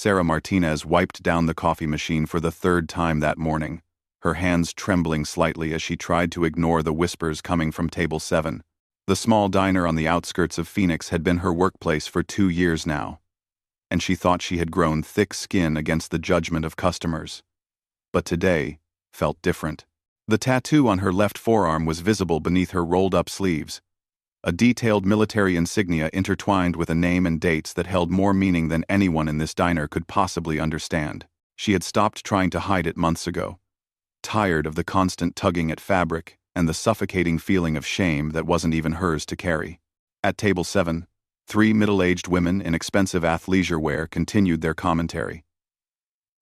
Sarah Martinez wiped down the coffee machine for the third time that morning, her hands trembling slightly as she tried to ignore the whispers coming from Table 7. The small diner on the outskirts of Phoenix had been her workplace for 2 years now, and she thought she had grown thick skin against the judgment of customers. But today felt different. The tattoo on her left forearm was visible beneath her rolled-up sleeves, a detailed military insignia intertwined with a name and dates that held more meaning than anyone in this diner could possibly understand. She had stopped trying to hide it months ago, tired of the constant tugging at fabric and the suffocating feeling of shame that wasn't even hers to carry. At Table 7, 3 middle-aged women in expensive athleisure wear continued their commentary,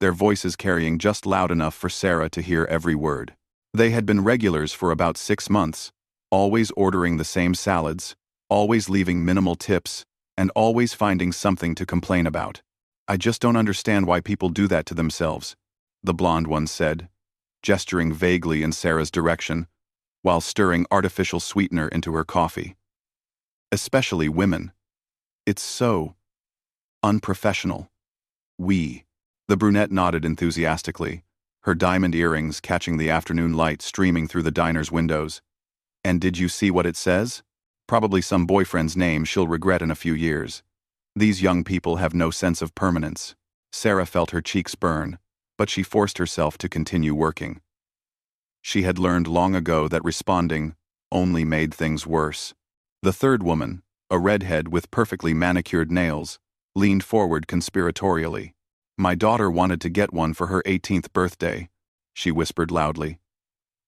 their voices carrying just loud enough for Sarah to hear every word. They had been regulars for about 6 months, always ordering the same salads, always leaving minimal tips, and always finding something to complain about. "I just don't understand why people do that to themselves," the blonde one said, gesturing vaguely in Sarah's direction, while stirring artificial sweetener into her coffee. "Especially women. It's so unprofessional." The brunette nodded enthusiastically, her diamond earrings catching the afternoon light streaming through the diner's windows. "And did you see what it says? Probably some boyfriend's name she'll regret in a few years. These young people have no sense of permanence." Sarah felt her cheeks burn, but she forced herself to continue working. She had learned long ago that responding only made things worse. The third woman, a redhead with perfectly manicured nails, leaned forward conspiratorially. "My daughter wanted to get one for her 18th birthday," she whispered loudly.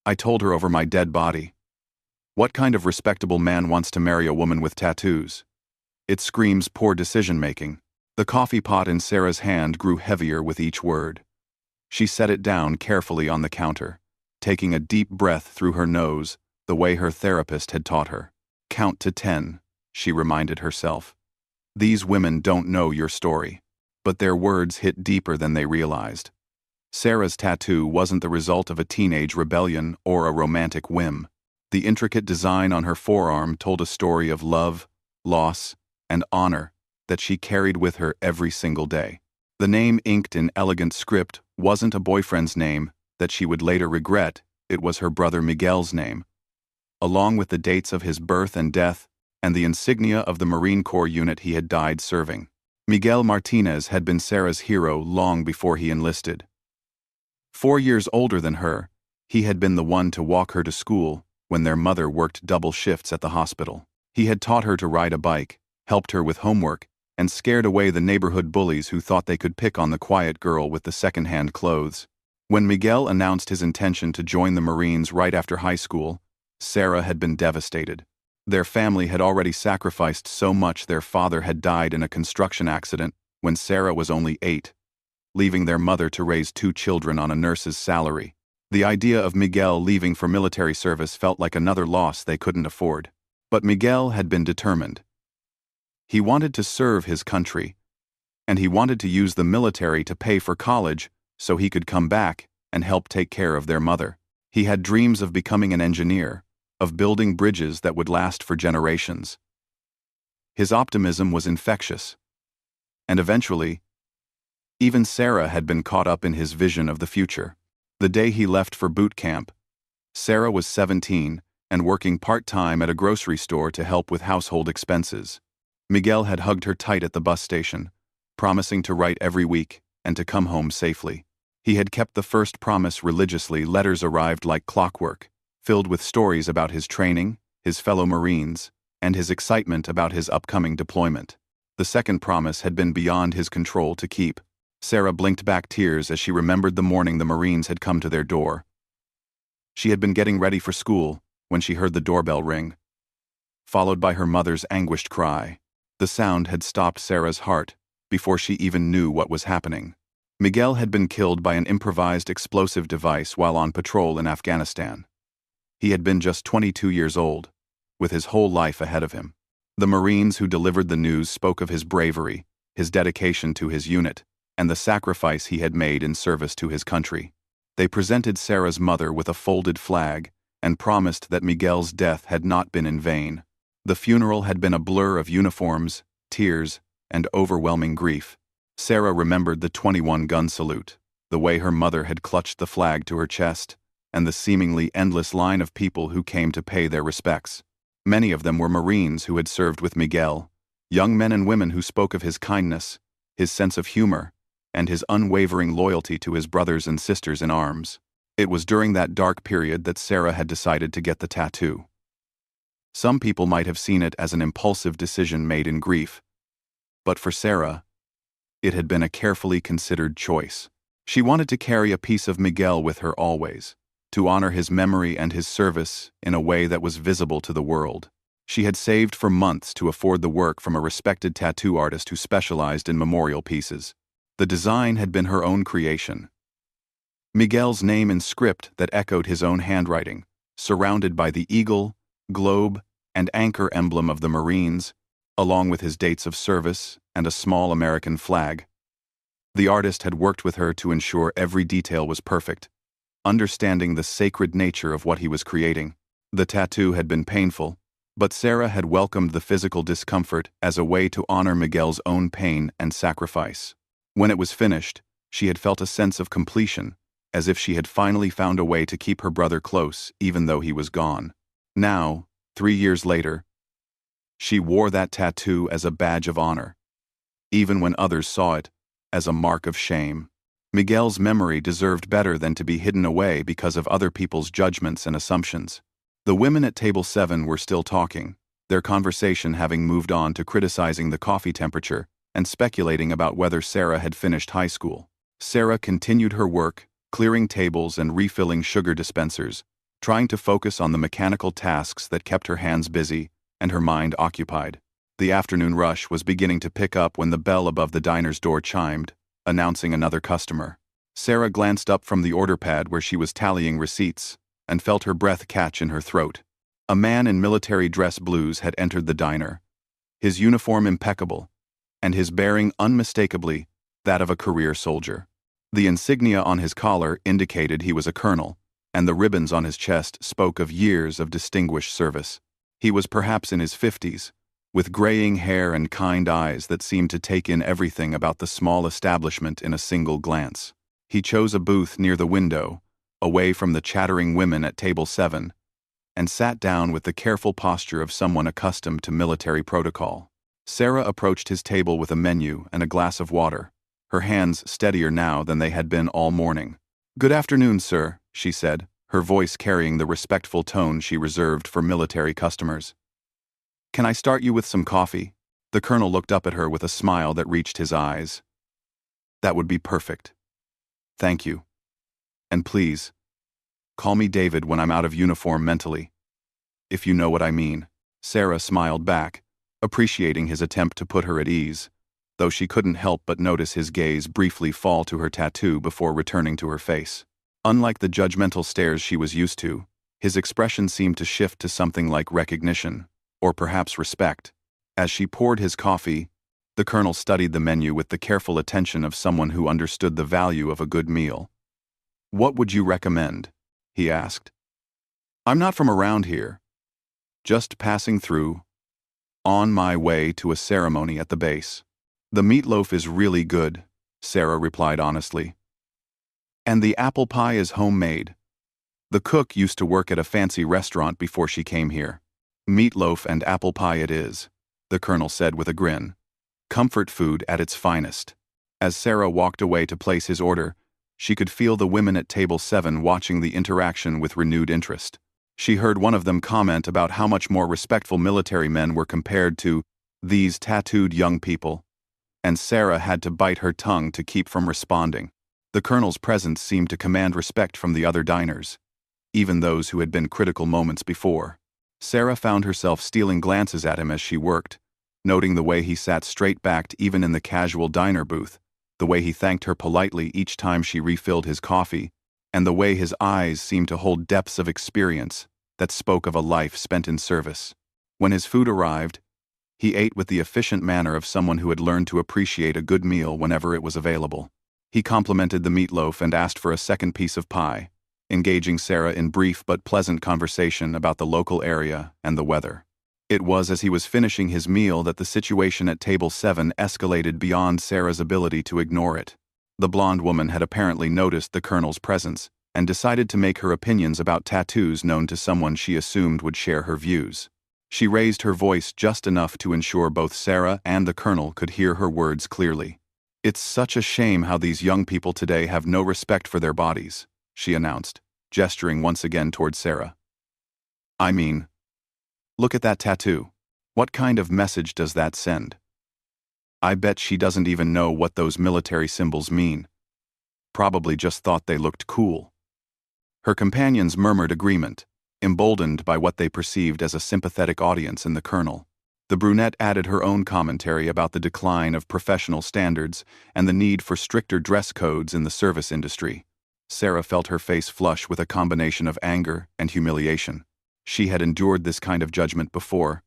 "I told her over my dead body. What kind of respectable man wants to marry a woman with tattoos? It screams poor decision-making." The coffee pot in Sarah's hand grew heavier with each word. She set it down carefully on the counter, taking a deep breath through her nose, the way her therapist had taught her. "Count to 10, she reminded herself. "These women don't know your story." But their words hit deeper than they realized. Sarah's tattoo wasn't the result of a teenage rebellion or a romantic whim. The intricate design on her forearm told a story of love, loss, and honor that she carried with her every single day. The name inked in elegant script wasn't a boyfriend's name that she would later regret, it was her brother Miguel's name, along with the dates of his birth and death and the insignia of the Marine Corps unit he had died serving. Miguel Martinez had been Sarah's hero long before he enlisted. 4 years older than her, he had been the one to walk her to school when their mother worked double shifts at the hospital. He had taught her to ride a bike, helped her with homework, and scared away the neighborhood bullies who thought they could pick on the quiet girl with the second-hand clothes. When Miguel announced his intention to join the Marines right after high school, Sarah had been devastated. Their family had already sacrificed so much. Their father had died in a construction accident when Sarah was only 8, leaving their mother to raise 2 children on a nurse's salary. The idea of Miguel leaving for military service felt like another loss they couldn't afford. But Miguel had been determined. He wanted to serve his country, and he wanted to use the military to pay for college so he could come back and help take care of their mother. He had dreams of becoming an engineer, of building bridges that would last for generations. His optimism was infectious. And eventually, even Sarah had been caught up in his vision of the future. The day he left for boot camp, Sarah was 17 and working part-time at a grocery store to help with household expenses. Miguel had hugged her tight at the bus station, promising to write every week and to come home safely. He had kept the first promise religiously. Letters arrived like clockwork, filled with stories about his training, his fellow Marines, and his excitement about his upcoming deployment. The second promise had been beyond his control to keep. Sarah blinked back tears as she remembered the morning the Marines had come to their door. She had been getting ready for school when she heard the doorbell ring, followed by her mother's anguished cry. The sound had stopped Sarah's heart before she even knew what was happening. Miguel had been killed by an improvised explosive device while on patrol in Afghanistan. He had been just 22 years old, with his whole life ahead of him. The Marines who delivered the news spoke of his bravery, his dedication to his unit, and the sacrifice he had made in service to his country. They presented Sarah's mother with a folded flag and promised that Miguel's death had not been in vain. The funeral had been a blur of uniforms, tears, and overwhelming grief. Sarah remembered the 21-gun salute, the way her mother had clutched the flag to her chest, and the seemingly endless line of people who came to pay their respects. Many of them were Marines who had served with Miguel, young men and women who spoke of his kindness, his sense of humor, and his unwavering loyalty to his brothers and sisters in arms. It was during that dark period that Sarah had decided to get the tattoo. Some people might have seen it as an impulsive decision made in grief, but for Sarah, it had been a carefully considered choice. She wanted to carry a piece of Miguel with her always, to honor his memory and his service in a way that was visible to the world. She had saved for months to afford the work from a respected tattoo artist who specialized in memorial pieces. The design had been her own creation. Miguel's name in script that echoed his own handwriting, surrounded by the eagle, globe, and anchor emblem of the Marines, along with his dates of service and a small American flag. The artist had worked with her to ensure every detail was perfect, understanding the sacred nature of what he was creating. The tattoo had been painful, but Sarah had welcomed the physical discomfort as a way to honor Miguel's own pain and sacrifice. When it was finished, she had felt a sense of completion, as if she had finally found a way to keep her brother close even though he was gone. Now, 3 years later, she wore that tattoo as a badge of honor, even when others saw it as a mark of shame. Miguel's memory deserved better than to be hidden away because of other people's judgments and assumptions. The women at table 7 were still talking, their conversation having moved on to criticizing the coffee temperature and speculating about whether Sarah had finished high school. Sarah continued her work, clearing tables and refilling sugar dispensers, trying to focus on the mechanical tasks that kept her hands busy and her mind occupied. The afternoon rush was beginning to pick up when the bell above the diner's door chimed, announcing another customer. Sarah glanced up from the order pad where she was tallying receipts and felt her breath catch in her throat. A man in military dress blues had entered the diner, his uniform impeccable, and his bearing unmistakably that of a career soldier. The insignia on his collar indicated he was a colonel, and the ribbons on his chest spoke of years of distinguished service. He was perhaps in his 50s, with graying hair and kind eyes that seemed to take in everything about the small establishment in a single glance. He chose a booth near the window, away from the chattering women at table 7, and sat down with the careful posture of someone accustomed to military protocol. Sarah approached his table with a menu and a glass of water, her hands steadier now than they had been all morning. "Good afternoon, sir," she said, her voice carrying the respectful tone she reserved for military customers. "Can I start you with some coffee?" The colonel looked up at her with a smile that reached his eyes. "That would be perfect. Thank you. And please, call me David when I'm out of uniform mentally, if you know what I mean." Sarah smiled back, appreciating his attempt to put her at ease, though she couldn't help but notice his gaze briefly fall to her tattoo before returning to her face. Unlike the judgmental stares she was used to, his expression seemed to shift to something like recognition, or perhaps respect. As she poured his coffee, the colonel studied the menu with the careful attention of someone who understood the value of a good meal. "What would you recommend?" he asked. "I'm not from around here. Just passing through, on my way to a ceremony at the base." "The meatloaf is really good," Sarah replied honestly. "And the apple pie is homemade. The cook used to work at a fancy restaurant before she came here." "Meatloaf and apple pie it is," the colonel said with a grin. "Comfort food at its finest." As Sarah walked away to place his order, she could feel the women at table 7 watching the interaction with renewed interest. She heard one of them comment about how much more respectful military men were compared to these tattooed young people, and Sarah had to bite her tongue to keep from responding. The colonel's presence seemed to command respect from the other diners, even those who had been critical moments before. Sarah found herself stealing glances at him as she worked, noting the way he sat straight-backed even in the casual diner booth, the way he thanked her politely each time she refilled his coffee, and the way his eyes seemed to hold depths of experience that spoke of a life spent in service. When his food arrived, he ate with the efficient manner of someone who had learned to appreciate a good meal whenever it was available. He complimented the meatloaf and asked for a second piece of pie, engaging Sarah in brief but pleasant conversation about the local area and the weather. It was as he was finishing his meal that the situation at table 7 escalated beyond Sarah's ability to ignore it. The blonde woman had apparently noticed the colonel's presence and decided to make her opinions about tattoos known to someone she assumed would share her views. She raised her voice just enough to ensure both Sarah and the colonel could hear her words clearly. "It's such a shame how these young people today have no respect for their bodies," she announced, gesturing once again toward Sarah. "I mean, look at that tattoo. What kind of message does that send? I bet she doesn't even know what those military symbols mean. Probably just thought they looked cool." Her companions murmured agreement, emboldened by what they perceived as a sympathetic audience in the colonel. The brunette added her own commentary about the decline of professional standards and the need for stricter dress codes in the service industry. Sarah felt her face flush with a combination of anger and humiliation. She had endured this kind of judgment before,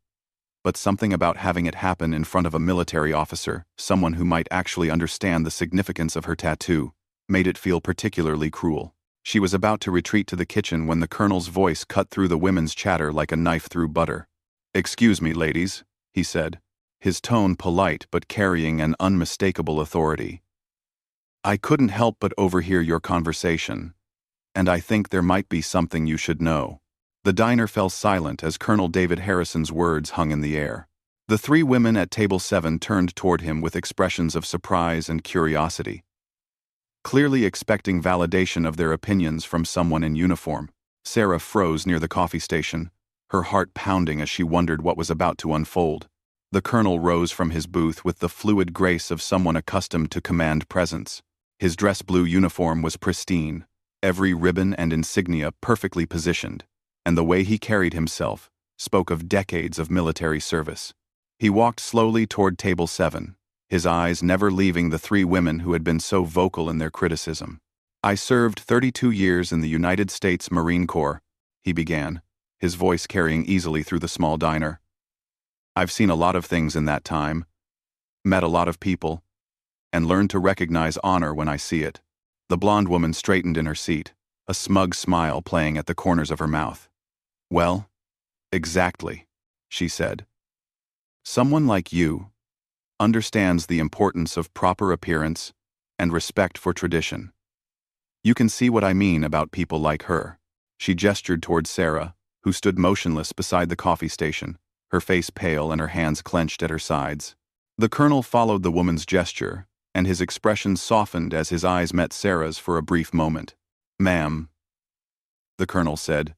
but something about having it happen in front of a military officer, someone who might actually understand the significance of her tattoo, made it feel particularly cruel. She was about to retreat to the kitchen when the colonel's voice cut through the women's chatter like a knife through butter. "Excuse me, ladies," he said, his tone polite but carrying an unmistakable authority. "I couldn't help but overhear your conversation, and I think there might be something you should know." The diner fell silent as Colonel David Harrison's words hung in the air. The three women at table 7 turned toward him with expressions of surprise and curiosity, clearly expecting validation of their opinions from someone in uniform. Sarah froze near the coffee station, her heart pounding as she wondered what was about to unfold. The colonel rose from his booth with the fluid grace of someone accustomed to command presence. His dress blue uniform was pristine, every ribbon and insignia perfectly positioned, and the way he carried himself spoke of decades of military service. He walked slowly toward table 7, his eyes never leaving the three women who had been so vocal in their criticism. "I served 32 years in the United States Marine Corps," he began, his voice carrying easily through the small diner. "I've seen a lot of things in that time, met a lot of people, and learned to recognize honor when I see it." The blonde woman straightened in her seat, a smug smile playing at the corners of her mouth. "Well, exactly," she said. "Someone like you understands the importance of proper appearance and respect for tradition. You can see what I mean about people like her." She gestured toward Sarah, who stood motionless beside the coffee station, her face pale and her hands clenched at her sides. The colonel followed the woman's gesture, and his expression softened as his eyes met Sarah's for a brief moment. "Ma'am," the colonel said,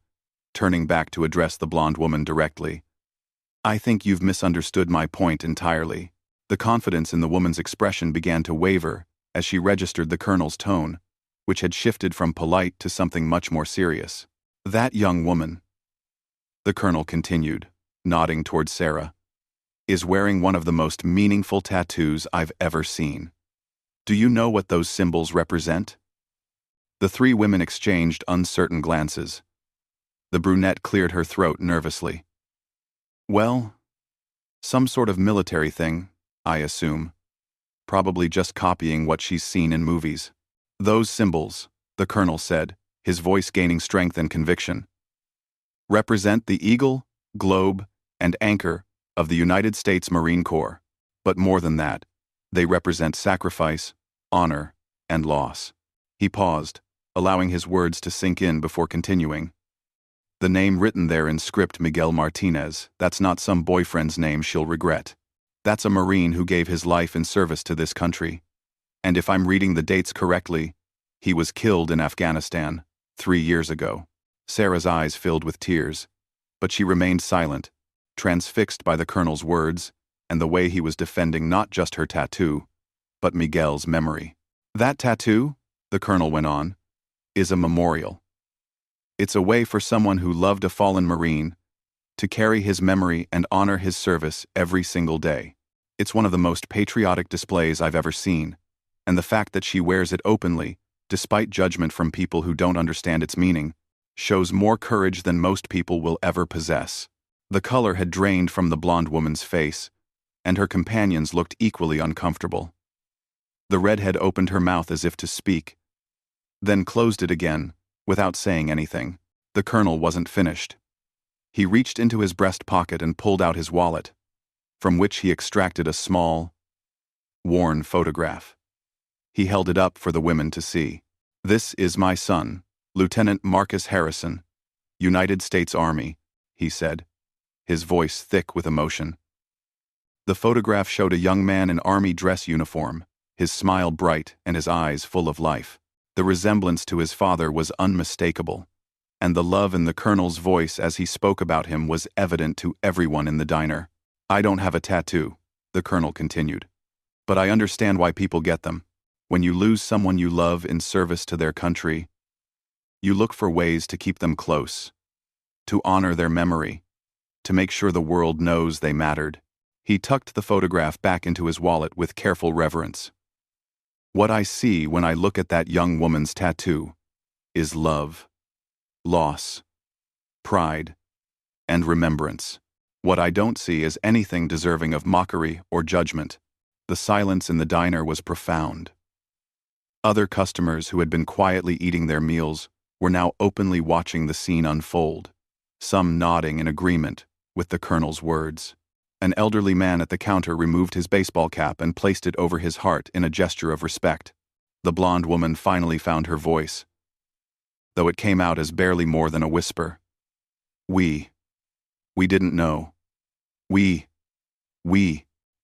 turning back to address the blonde woman directly, "I think you've misunderstood my point entirely." The confidence in the woman's expression began to waver as she registered the colonel's tone, which had shifted from polite to something much more serious. "That young woman," the colonel continued, nodding toward Sarah, "is wearing one of the most meaningful tattoos I've ever seen. Do you know what those symbols represent?" The three women exchanged uncertain glances. The brunette cleared her throat nervously. "Well, some sort of military thing, I assume. Probably just copying what she's seen in movies." "Those symbols," the colonel said, his voice gaining strength and conviction, "represent the eagle, globe, and anchor of the United States Marine Corps. But more than that, they represent sacrifice, honor, and loss." He paused, allowing his words to sink in before continuing. "The name written there in script, Miguel Martinez, that's not some boyfriend's name she'll regret. That's a Marine who gave his life in service to this country. And if I'm reading the dates correctly, he was killed in Afghanistan 3 years ago." Sarah's eyes filled with tears, but she remained silent, transfixed by the colonel's words and the way he was defending not just her tattoo, but Miguel's memory. "That tattoo," the colonel went on, "is a memorial. It's a way for someone who loved a fallen Marine to carry his memory and honor his service every single day. It's one of the most patriotic displays I've ever seen, and the fact that she wears it openly, despite judgment from people who don't understand its meaning, shows more courage than most people will ever possess." The color had drained from the blonde woman's face, and her companions looked equally uncomfortable. The redhead opened her mouth as if to speak, then closed it again, without saying anything. The colonel wasn't finished. He reached into his breast pocket and pulled out his wallet, from which he extracted a small, worn photograph. He held it up for the women to see. "This is my son, Lieutenant Marcus Harrison, United States Army," he said, his voice thick with emotion. The photograph showed a young man in army dress uniform, his smile bright and his eyes full of life. The resemblance to his father was unmistakable, and the love in the colonel's voice as he spoke about him was evident to everyone in the diner. "I don't have a tattoo," the colonel continued, "but I understand why people get them. When you lose someone you love in service to their country, you look for ways to keep them close, to honor their memory, to make sure the world knows they mattered." He tucked the photograph back into his wallet with careful reverence. "What I see when I look at that young woman's tattoo is love, loss, pride, and remembrance. What I don't see is anything deserving of mockery or judgment." The silence in the diner was profound. Other customers who had been quietly eating their meals were now openly watching the scene unfold, some nodding in agreement with the colonel's words. An elderly man at the counter removed his baseball cap and placed it over his heart in a gesture of respect. The blonde woman finally found her voice, though it came out as barely more than a whisper. We didn't know. We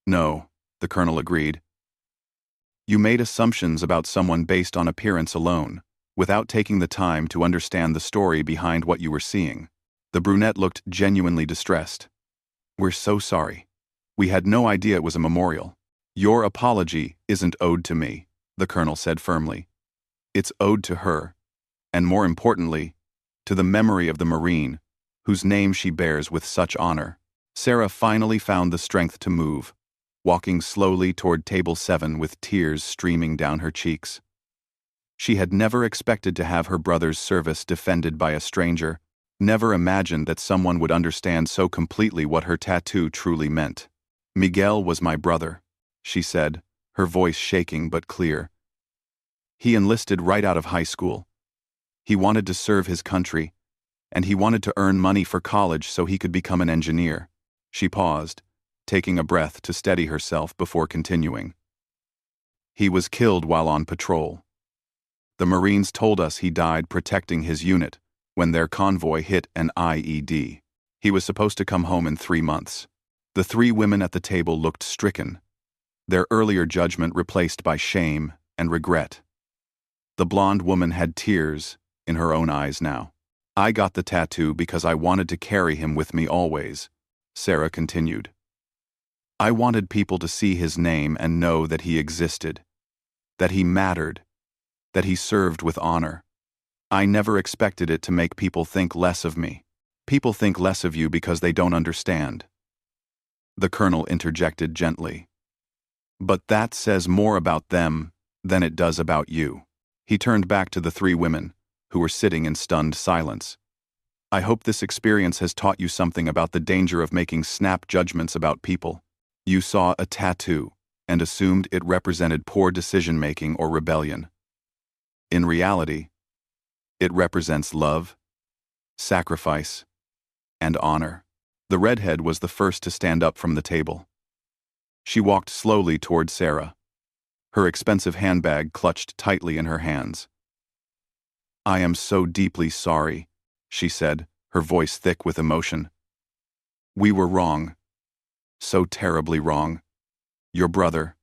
know," the colonel agreed. "You made assumptions about someone based on appearance alone, without taking the time to understand the story behind what you were seeing." The brunette looked genuinely distressed. "We're so sorry. We had no idea it was a memorial." "Your apology isn't owed to me," the colonel said firmly. "It's owed to her, and more importantly, to the memory of the Marine, whose name she bears with such honor." Sarah finally found the strength to move, walking slowly toward table 7 with tears streaming down her cheeks. She had never expected to have her brother's service defended by a stranger, never imagined that someone would understand so completely what her tattoo truly meant. "Miguel was my brother," she said, her voice shaking but clear. "He enlisted right out of high school. He wanted to serve his country, and he wanted to earn money for college so he could become an engineer." She paused, taking a breath to steady herself before continuing. "He was killed while on patrol. The Marines told us he died protecting his unit when their convoy hit an IED. He was supposed to come home in 3 months." The 3 women at the table looked stricken, their earlier judgment replaced by shame and regret. The blonde woman had tears in her own eyes now. "I got the tattoo because I wanted to carry him with me always," Sarah continued. "I wanted people to see his name and know that he existed, that he mattered, that he served with honor. I never expected it to make people think less of me. People think less of you because they don't understand." The colonel interjected gently. "But that says more about them than it does about you." He turned back to the 3 women, who were sitting in stunned silence. "I hope this experience has taught you something about the danger of making snap judgments about people. You saw a tattoo and assumed it represented poor decision-making or rebellion. In reality, it represents love, sacrifice, and honor." The redhead was the first to stand up from the table. She walked slowly toward Sarah, her expensive handbag clutched tightly in her hands. "I am so deeply sorry," she said, her voice thick with emotion. "We were wrong. So terribly wrong. Your brother,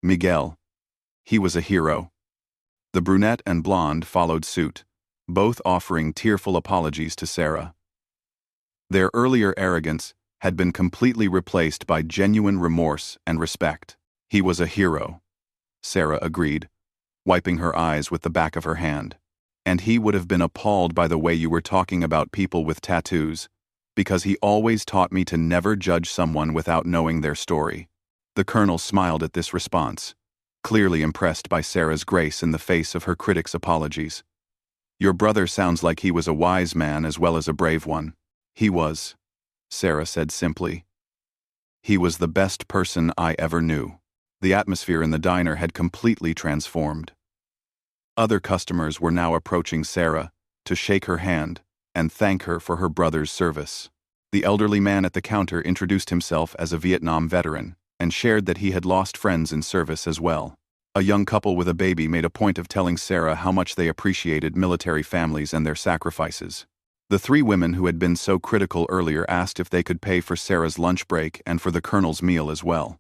Miguel, he was a hero." The brunette and blonde followed suit, both offering tearful apologies to Sarah. Their earlier arrogance had been completely replaced by genuine remorse and respect. "He was a hero," Sarah agreed, wiping her eyes with the back of her hand. "And he would have been appalled by the way you were talking about people with tattoos, because he always taught me to never judge someone without knowing their story." The colonel smiled at this response, clearly impressed by Sarah's grace in the face of her critics' apologies. "Your brother sounds like he was a wise man as well as a brave one." "He was," Sarah said simply. "He was the best person I ever knew." The atmosphere in the diner had completely transformed. Other customers were now approaching Sarah to shake her hand and thank her for her brother's service. The elderly man at the counter introduced himself as a Vietnam veteran and shared that he had lost friends in service as well. A young couple with a baby made a point of telling Sarah how much they appreciated military families and their sacrifices. The three women who had been so critical earlier asked if they could pay for Sarah's lunch break and for the colonel's meal as well.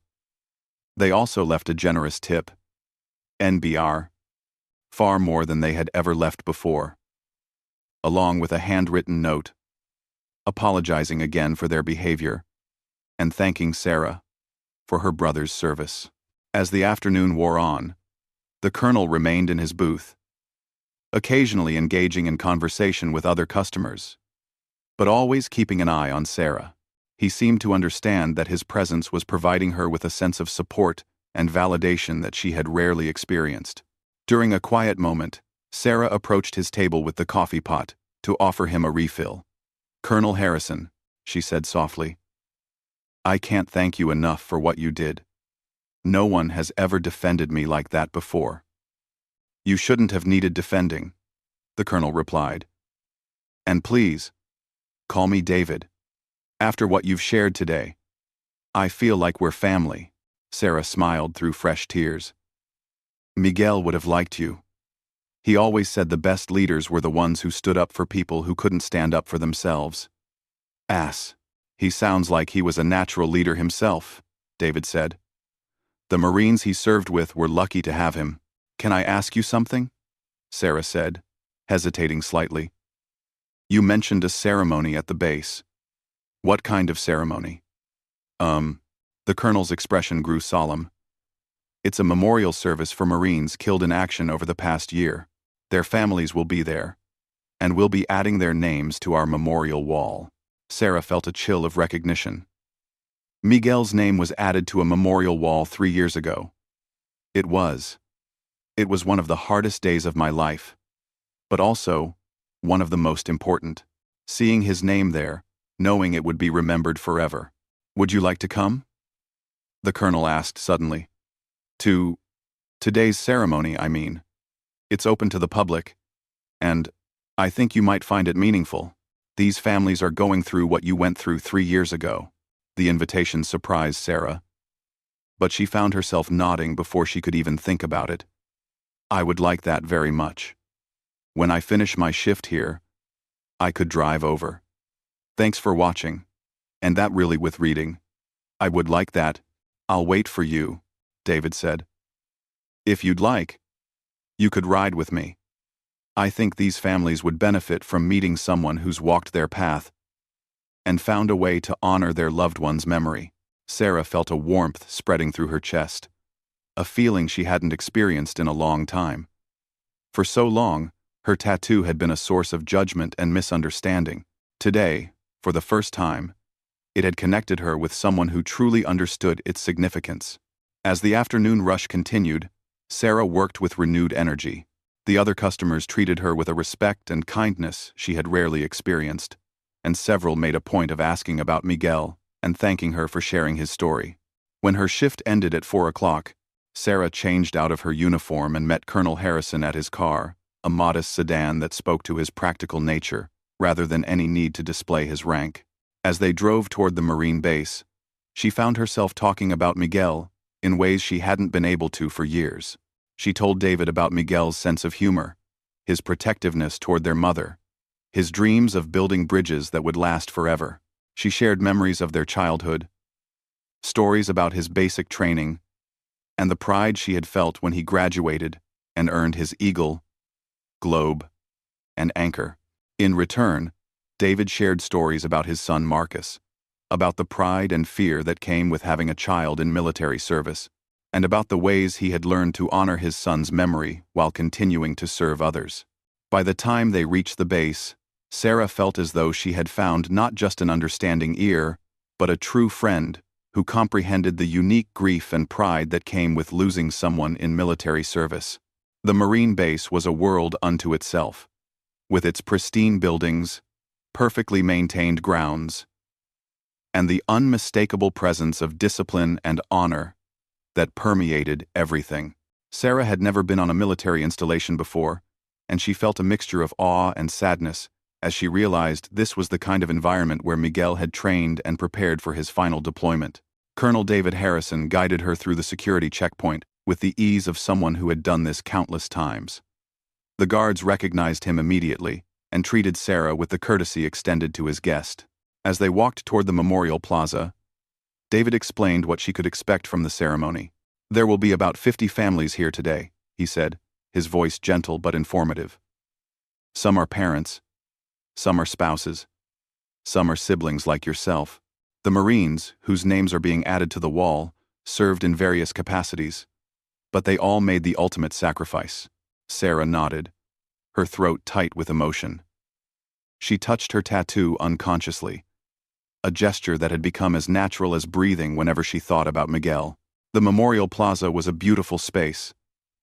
They also left a generous tip. NBR. Far more than they had ever left before. Along with a handwritten note, apologizing again for their behavior, and thanking Sarah for her brother's service. As the afternoon wore on, the colonel remained in his booth, occasionally engaging in conversation with other customers, but always keeping an eye on Sarah. He seemed to understand that his presence was providing her with a sense of support and validation that she had rarely experienced. During a quiet moment, Sarah approached his table with the coffee pot to offer him a refill. "Colonel Harrison," she said softly, "I can't thank you enough for what you did. No one has ever defended me like that before." "You shouldn't have needed defending," the colonel replied. "And please, call me David. After what you've shared today, I feel like we're family." Sarah smiled through fresh tears. "Miguel would have liked you. He always said the best leaders were the ones who stood up for people who couldn't stand up for themselves." He sounds like he was a natural leader himself," David said. "The Marines he served with were lucky to have him." "Can I ask you something?" Sarah said, hesitating slightly. "You mentioned a ceremony at the base. What kind of ceremony?" The colonel's expression grew solemn. "It's a memorial service for Marines killed in action over the past year. Their families will be there, and we'll be adding their names to our memorial wall." Sarah felt a chill of recognition. Miguel's name was added to a memorial wall 3 years ago. It was one of the hardest days of my life, but also one of the most important. Seeing his name there, knowing it would be remembered forever. "Would you like to come?" the colonel asked suddenly. "To today's ceremony, I mean. It's open to the public, and I think you might find it meaningful. These families are going through what you went through 3 years ago." The invitation surprised Sarah, but she found herself nodding before she could even think about it. "I would like that very much. When I finish my shift here, I could drive over. Thanks for watching. And that really with reading. I would like that. I'll wait for you," David said. "If you'd like, you could ride with me. I think these families would benefit from meeting someone who's walked their path and found a way to honor their loved one's memory." Sarah felt a warmth spreading through her chest, a feeling she hadn't experienced in a long time. For so long, her tattoo had been a source of judgment and misunderstanding. Today, for the first time, it had connected her with someone who truly understood its significance. As the afternoon rush continued, Sarah worked with renewed energy. The other customers treated her with a respect and kindness she had rarely experienced, and several made a point of asking about Miguel and thanking her for sharing his story. When her shift ended at 4 o'clock, Sarah changed out of her uniform and met Colonel Harrison at his car, a modest sedan that spoke to his practical nature, rather than any need to display his rank. As they drove toward the Marine base, she found herself talking about Miguel in ways she hadn't been able to for years. She told David about Miguel's sense of humor, his protectiveness toward their mother, his dreams of building bridges that would last forever. She shared memories of their childhood, stories about his basic training, and the pride she had felt when he graduated and earned his Eagle, Globe, and Anchor. In return, David shared stories about his son Marcus, about the pride and fear that came with having a child in military service, and about the ways he had learned to honor his son's memory while continuing to serve others. By the time they reached the base, Sarah felt as though she had found not just an understanding ear, but a true friend who comprehended the unique grief and pride that came with losing someone in military service. The Marine base was a world unto itself, with its pristine buildings, perfectly maintained grounds, and the unmistakable presence of discipline and honor that permeated everything. Sarah had never been on a military installation before, and she felt a mixture of awe and sadness as she realized this was the kind of environment where Miguel had trained and prepared for his final deployment. Colonel David Harrison guided her through the security checkpoint with the ease of someone who had done this countless times. The guards recognized him immediately and treated Sarah with the courtesy extended to his guest. As they walked toward the memorial plaza, David explained what she could expect from the ceremony. "There will be about 50 families here today," he said, his voice gentle but informative. "Some are parents, some are spouses, some are siblings like yourself. The Marines, whose names are being added to the wall, served in various capacities, but they all made the ultimate sacrifice." Sarah nodded, her throat tight with emotion. She touched her tattoo unconsciously, a gesture that had become as natural as breathing whenever she thought about Miguel. The memorial plaza was a beautiful space,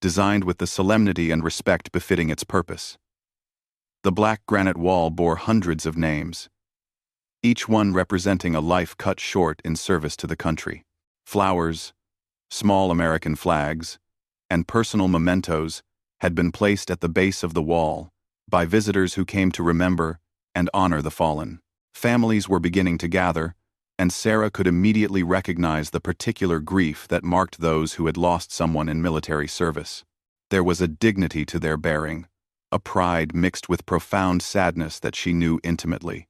designed with the solemnity and respect befitting its purpose. The black granite wall bore hundreds of names, each one representing a life cut short in service to the country. Flowers, small American flags, and personal mementos had been placed at the base of the wall by visitors who came to remember and honor the fallen. Families were beginning to gather, and Sarah could immediately recognize the particular grief that marked those who had lost someone in military service. There was a dignity to their bearing, a pride mixed with profound sadness that she knew intimately.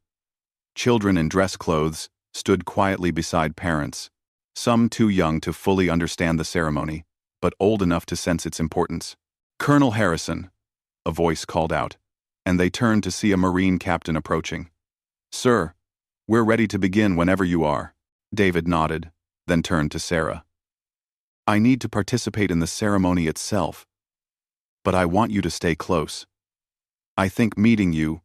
Children in dress clothes stood quietly beside parents, some too young to fully understand the ceremony, but old enough to sense its importance. "Colonel Harrison," a voice called out, and they turned to see a Marine captain approaching. "Sir, we're ready to begin whenever you are." David nodded, then turned to Sarah. "I need to participate in the ceremony itself, but I want you to stay close. I think meeting you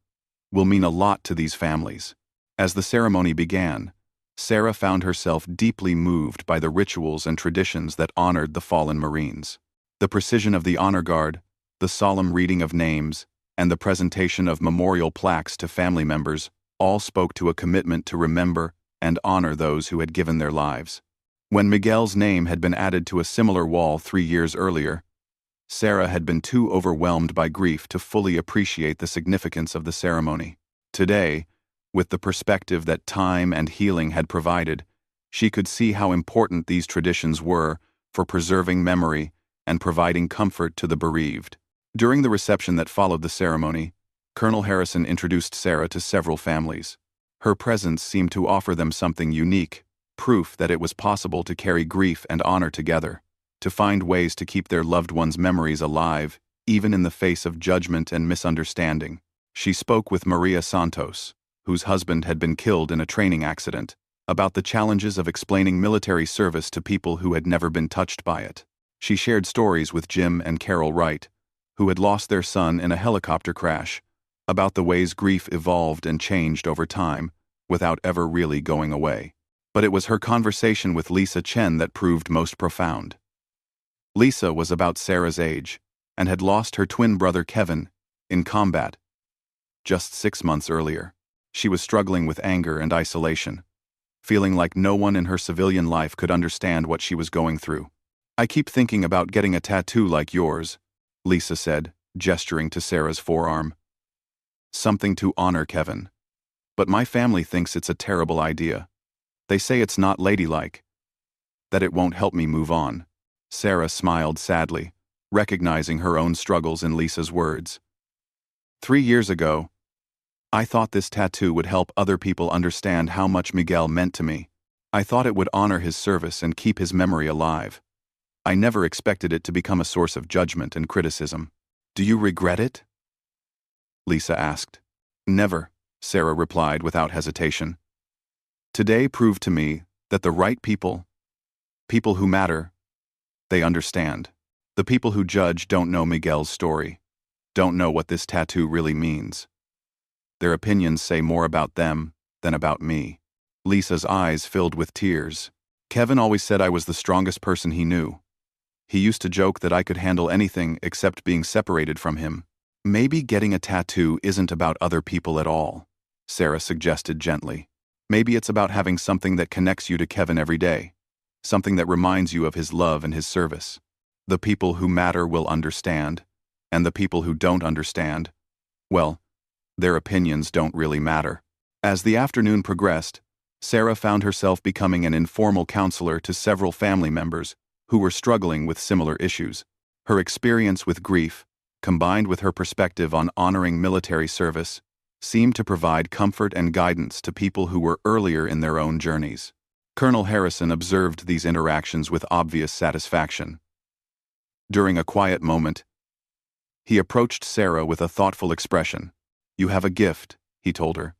will mean a lot to these families." As the ceremony began, Sarah found herself deeply moved by the rituals and traditions that honored the fallen Marines. The precision of the honor guard, the solemn reading of names, and the presentation of memorial plaques to family members all spoke to a commitment to remember and honor those who had given their lives. When Miguel's name had been added to a similar wall 3 years earlier, Sarah had been too overwhelmed by grief to fully appreciate the significance of the ceremony. Today, with the perspective that time and healing had provided, she could see how important these traditions were for preserving memory and providing comfort to the bereaved. During the reception that followed the ceremony, Colonel Harrison introduced Sarah to several families. Her presence seemed to offer them something unique, proof that it was possible to carry grief and honor together, to find ways to keep their loved ones' memories alive, even in the face of judgment and misunderstanding. She spoke with Maria Santos, whose husband had been killed in a training accident, about the challenges of explaining military service to people who had never been touched by it. She shared stories with Jim and Carol Wright, who had lost their son in a helicopter crash, about the ways grief evolved and changed over time, without ever really going away. But it was her conversation with Lisa Chen that proved most profound. Lisa was about Sarah's age, and had lost her twin brother Kevin in combat just 6 months earlier. She was struggling with anger and isolation, feeling like no one in her civilian life could understand what she was going through. "I keep thinking about getting a tattoo like yours," Lisa said, gesturing to Sarah's forearm. "Something to honor Kevin. But my family thinks it's a terrible idea. They say it's not ladylike, that it won't help me move on." Sarah smiled sadly, recognizing her own struggles in Lisa's words. 3 years ago, I thought this tattoo would help other people understand how much Miguel meant to me. I thought it would honor his service and keep his memory alive. I never expected it to become a source of judgment and criticism." "Do you regret it?" Lisa asked. "Never," Sarah replied without hesitation. "Today proved to me that the right people who matter, they understand. The people who judge don't know Miguel's story, don't know what this tattoo really means. Their opinions say more about them than about me." Lisa's eyes filled with tears. "Kevin always said I was the strongest person he knew. He used to joke that I could handle anything except being separated from him." "Maybe getting a tattoo isn't about other people at all," Sarah suggested gently. "Maybe it's about having something that connects you to Kevin every day, something that reminds you of his love and his service. The people who matter will understand, and the people who don't understand, well, Their opinions don't really matter. As the afternoon progressed, Sarah found herself becoming an informal counselor to several family members who were struggling with similar issues. Her experience with grief, combined with her perspective on honoring military service, seemed to provide comfort and guidance to people who were earlier in their own journeys. Colonel Harrison observed these interactions with obvious satisfaction. During a quiet moment, he approached Sarah with a thoughtful expression. "You have a gift," he told her.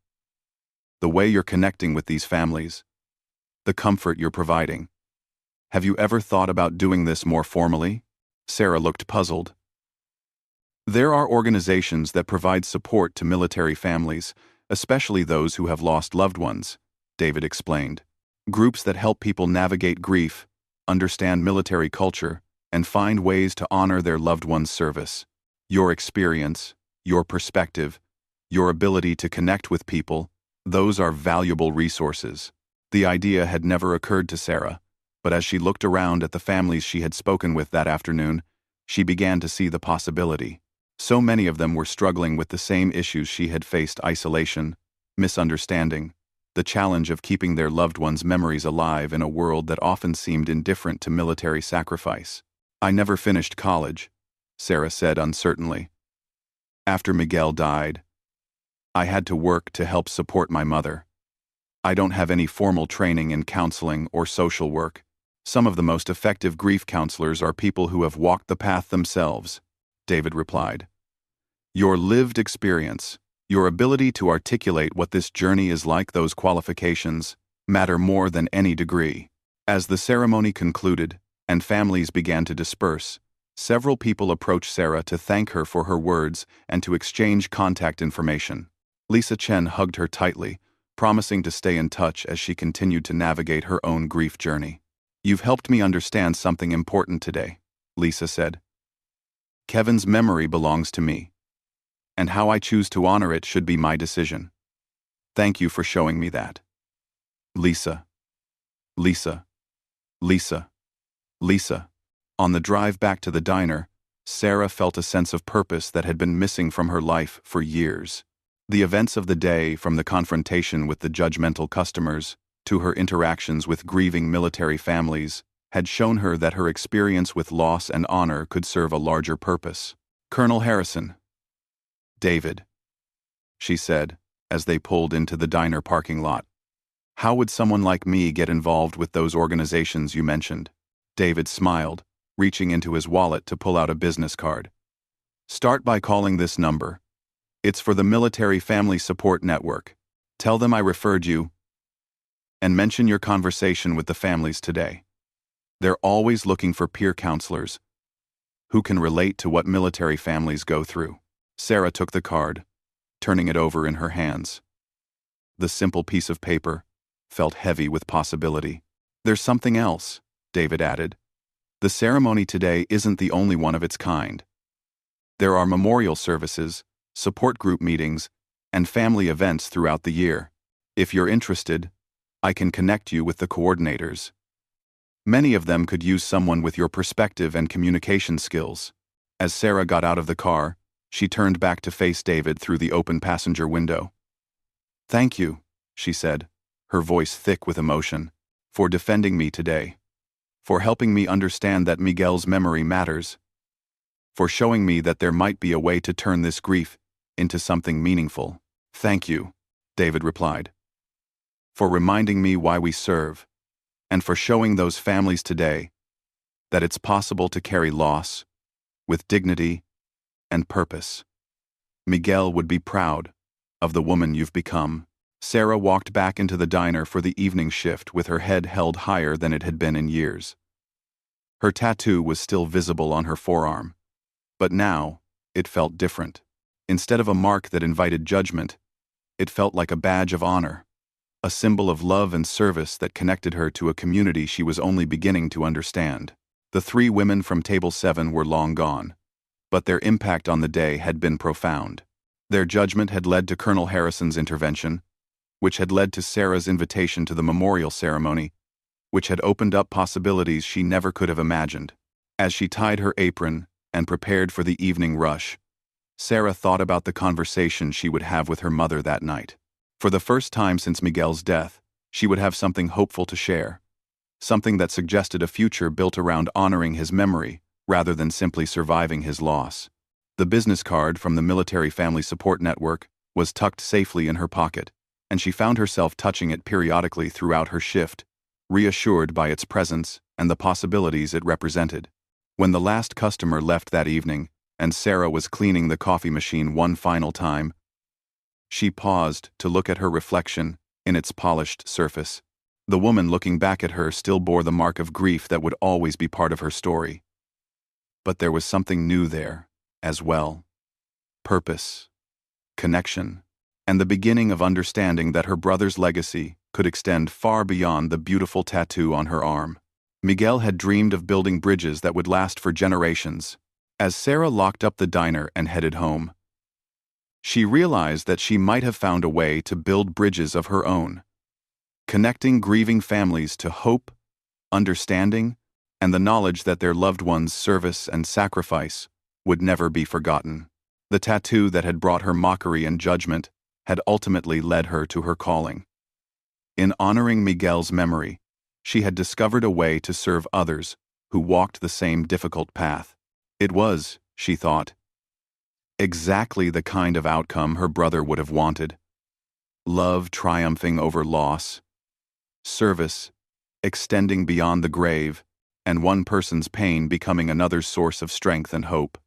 "The way you're connecting with these families, the comfort you're providing. Have you ever thought about doing this more formally?" Sarah looked puzzled. "There are organizations that provide support to military families, especially those who have lost loved ones," David explained. "Groups that help people navigate grief, understand military culture, and find ways to honor their loved ones' service. Your experience, your perspective, your ability to connect with people, those are valuable resources." The idea had never occurred to Sarah, but as she looked around at the families she had spoken with that afternoon, she began to see the possibility. So many of them were struggling with the same issues she had faced: isolation, misunderstanding, the challenge of keeping their loved ones' memories alive in a world that often seemed indifferent to military sacrifice. "I never finished college," Sarah said uncertainly. "After Miguel died, I had to work to help support my mother. I don't have any formal training in counseling or social work. Some of the most effective grief counselors are people who have walked the path themselves," David replied. "Your lived experience, your ability to articulate what this journey is like, those qualifications, matter more than any degree." As the ceremony concluded and families began to disperse, several people approached Sarah to thank her for her words and to exchange contact information. Lisa Chen hugged her tightly, promising to stay in touch as she continued to navigate her own grief journey. "You've helped me understand something important today," Lisa said. "Kevin's memory belongs to me, and how I choose to honor it should be my decision. Thank you for showing me that." Lisa. Lisa. Lisa. Lisa. On the drive back to the diner, Sarah felt a sense of purpose that had been missing from her life for years. The events of the day, from the confrontation with the judgmental customers to her interactions with grieving military families, had shown her that her experience with loss and honor could serve a larger purpose. "Colonel Harrison." "David," she said, as they pulled into the diner parking lot. "How would someone like me get involved with those organizations you mentioned?" David smiled, reaching into his wallet to pull out a business card. "Start by calling this number. It's for the Military Family Support Network. Tell them I referred you, and mention your conversation with the families today. They're always looking for peer counselors who can relate to what military families go through." Sarah took the card, turning it over in her hands. The simple piece of paper felt heavy with possibility. "There's something else," David added. "The ceremony today isn't the only one of its kind. There are memorial services, support group meetings, and family events throughout the year. If you're interested, I can connect you with the coordinators. Many of them could use someone with your perspective and communication skills." As Sarah got out of the car, she turned back to face David through the open passenger window. "Thank you," she said, her voice thick with emotion, "for defending me today. For helping me understand that Miguel's memory matters. For showing me that there might be a way to turn this grief into something meaningful." "Thank you," David replied. "For reminding me why we serve, and for showing those families today that it's possible to carry loss with dignity and purpose. Miguel would be proud of the woman you've become." Sarah walked back into the diner for the evening shift with her head held higher than it had been in years. Her tattoo was still visible on her forearm, but now it felt different. Instead of a mark that invited judgment, it felt like a badge of honor, a symbol of love and service that connected her to a community she was only beginning to understand. The 3 women from Table 7 were long gone, but their impact on the day had been profound. Their judgment had led to Colonel Harrison's intervention, which had led to Sarah's invitation to the memorial ceremony, which had opened up possibilities she never could have imagined. As she tied her apron and prepared for the evening rush, Sarah thought about the conversation she would have with her mother that night. For the first time since Miguel's death, she would have something hopeful to share. Something that suggested a future built around honoring his memory rather than simply surviving his loss. The business card from the Military Family Support Network was tucked safely in her pocket, and she found herself touching it periodically throughout her shift, reassured by its presence and the possibilities it represented. When the last customer left that evening, and Sarah was cleaning the coffee machine one final time, she paused to look at her reflection in its polished surface. The woman looking back at her still bore the mark of grief that would always be part of her story. But there was something new there, as well. Purpose, connection, and the beginning of understanding that her brother's legacy could extend far beyond the beautiful tattoo on her arm. Miguel had dreamed of building bridges that would last for generations. As Sarah locked up the diner and headed home, she realized that she might have found a way to build bridges of her own, connecting grieving families to hope, understanding, and the knowledge that their loved ones' service and sacrifice would never be forgotten. The tattoo that had brought her mockery and judgment had ultimately led her to her calling. In honoring Miguel's memory, she had discovered a way to serve others who walked the same difficult path. It was, she thought, exactly the kind of outcome her brother would have wanted. Love triumphing over loss, service extending beyond the grave, and one person's pain becoming another's source of strength and hope.